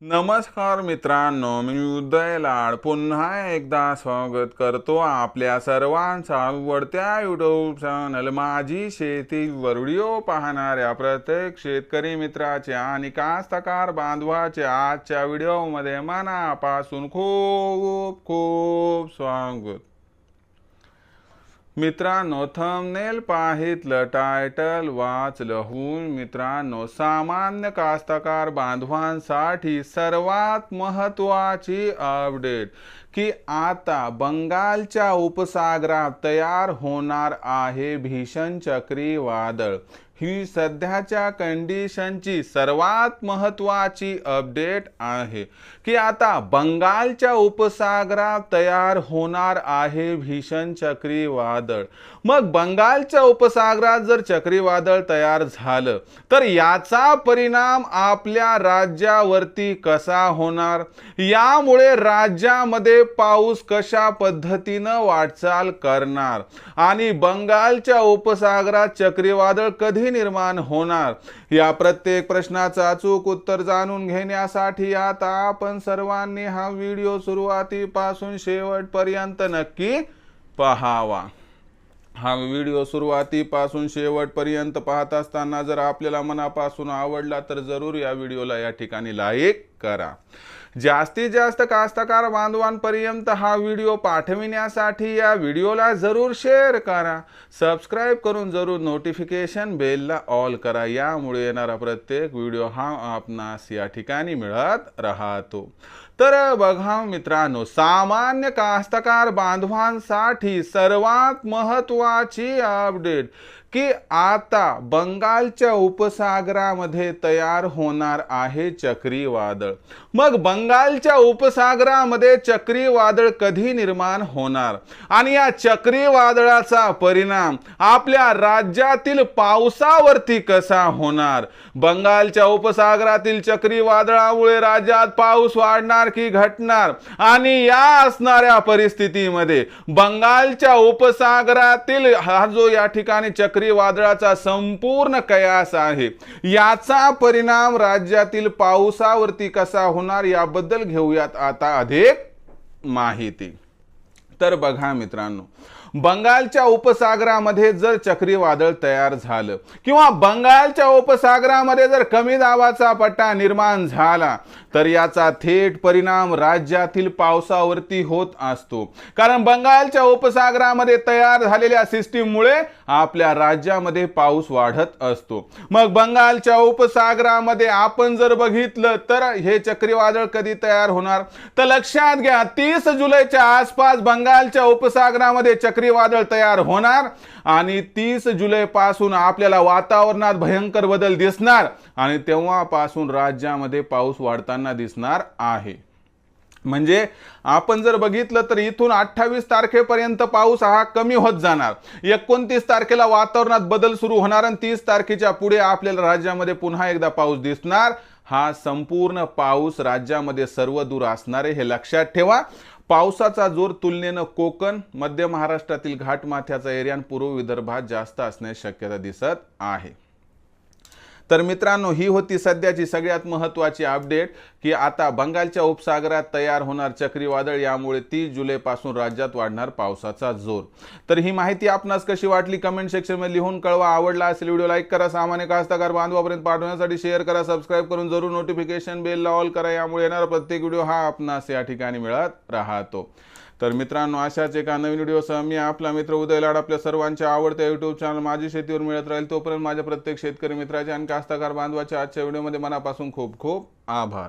नमस्कार मित्रांनो, मी उदय लाड पुन्हा एकदा स्वागत करतो आपल्या सर्वांचा आवडत्या यूट्यूब चॅनल माझी शेती व्हिडिओ पाहणाऱ्या प्रत्येक शेतकरी मित्राचे आणि कास्तकार बांधवाचे आजच्या व्हिडिओमध्ये मनापासून खूप खूप स्वागत। मित्रांनो, थंबनेल पाहितलं, टायटल वाचलं, मित्रांनो सामान्य कास्तकार बांधवांसाठी सर्वात महत्त्वाची अपडेट की आता बंगालच्या उपसागरात तयार होणार आहे भीषण चक्रीवादळ। ही सध्याच्या कंडिशनची सर्वात महत्त्वाची अपडेट आहे की आता बंगालच्या उपसागरात तयार होणार आहे भीषण चक्रीवादळ। मग बंगालच्या उपसागरात जर चक्रीवादळ तयार झालं तर याचा परिणाम आपल्या राज्यावरती कसा होणार, यामुळे राज्यामध्ये पाऊस कशा पद्धतीने वाटचाल करणार आणि बंगालच्या उपसागरात चक्रीवादळ कधी निर्माण होणार, या प्रत्येक प्रश्नाचा अचूक उत्तर जाणून घेण्यासाठी आता आपण सर्वांनी हा व्हिडिओ सुरुवातीपासून शेवटपर्यंत नक्की पाहावा। हा व्हिडिओ सुरुवातीपासून शेवटपर्यंत पाहत असताना जर आपल्याला मनापासून आवडला तर जरूर या व्हिडिओला या ठिकाणी लाईक करा। जास्तीत जास्त कास्तकार बांधवांपर्यंत हा व्हिडिओ पाठविण्यासाठी या व्हिडिओला जरूर शेअर करा, सबस्क्राइब करून जरूर नोटिफिकेशन बेलला ऑल करा, यामुळे येणारा प्रत्येक व्हिडिओ हा आपणास या ठिकाणी मिळत राहतो। तर बघा मित्रांनो, सामान्य कास्तकार बांधवांसाठी सर्वात महत्त्वाची अपडेट की आता बंगालच्या उपसागरामध्ये तयार होणार आहे चक्रीवादळ। मग बंगालच्या उपसागरामध्ये चक्रीवादळ कधी निर्माण होणार आणि या चक्रीवादळाचा परिणाम आपल्या राज्यातील पावसावरती कसा होणार, बंगालच्या उपसागरातील चक्रीवादळामुळे राज्यात पाऊस वाढणार की घटणार आणि या असणाऱ्या परिस्थितीमध्ये बंगालच्या उपसागरातील हा जो या ठिकाणी चक्रीवादळाचा संपूर्ण कयास आहे याचा परिणाम राज्यातील पावसावरती कसा होणार याबद्दल घेऊयात आता अधिक माहिती। तर बघा मित्रांनो, बंगालच्या उपसागरामध्ये जर चक्रीवादळ तयार झालं किंवा बंगालच्या उपसागरामध्ये जर कमी दाबाचा पट्टा निर्माण झाला तर याचा थेट परिणाम राज्यातील पावसावरती होत असतो, कारण बंगालच्या उपसागरामध्ये तयार झालेल्या सिस्टीममुळे आपल्या राज्यामध्ये पाऊस वाढत असतो। मग बंगालच्या उपसागरामध्ये आपण जर बघितलं तर हे चक्रीवादळ कधी तयार होणार, तर लक्षात घ्या 30 जुलैच्या आसपास बंगालच्या उपसागरामध्ये चक्रीवादळ तयार होणार आणि 30 जुलै पासून आपल्याला वातावरणात भयंकर बदल दिसणार आणि तेव्हापासून राज्यामध्ये पाऊस वाढताना दिसणार आहे। म्हणजे आपण जर बघितलं तर इथून 28 तारखेपर्यंत पाऊस हा कमी होत जाणार, 29 तारखेला वातावरणात बदल सुरू होणार आणि 30 तारखेच्या पुढे आपल्याला राज्यामध्ये पुन्हा एकदा पाऊस दिसणार। हा संपूर्ण पाऊस राज्यामध्ये सर्वदूर असणार आहे, हे लक्षात ठेवा। पावसाचा जोर तुलनेने कोकण, मध्य महाराष्ट्रातील घाटमाथ्याचा एरिया आणि पूर्व विदर्भात जास्त असण्याची शक्यता दिसत आहे। तर मित्रांनो, ही होती सध्याची सगळ्यात महत्त्वाची अपडेट की आता बंगालच्या उपसागरात तयार होणार चक्रीवादळ, यामुळे 30 जुलै पासून राज्यात वाढणार पावसाचा जोर। तर ही माहिती आपणास कशी वाटली कमेंट सेक्शन मध्ये लिहून कळवा। आवडला असेल व्हिडिओ लाईक करा, सामान्य कास्तकार बांधवापर्यंत पाठवण्यासाठी शेअर करा, सबस्क्राइब करून जरूर नोटिफिकेशन बेलला ऑल करा, यामुळे येणारा प्रत्येक व्हिडिओ हा आपणास या ठिकाणी मिळत राहतो। तर मित्रांनो, अशाच एका नवीन व्हिडिओसह मी आपला मित्र उदय लाड आपल्या सर्वांच्या आवडत्या यूट्यूब चॅनल माझी शेतीवर मिळत राहील। तोपर्यंत माझ्या प्रत्येक शेतकरी मित्राचे आणि कास्तकार बांधवाच्या आजच्या व्हिडिओमध्ये मनापासून खूप खूप आभार।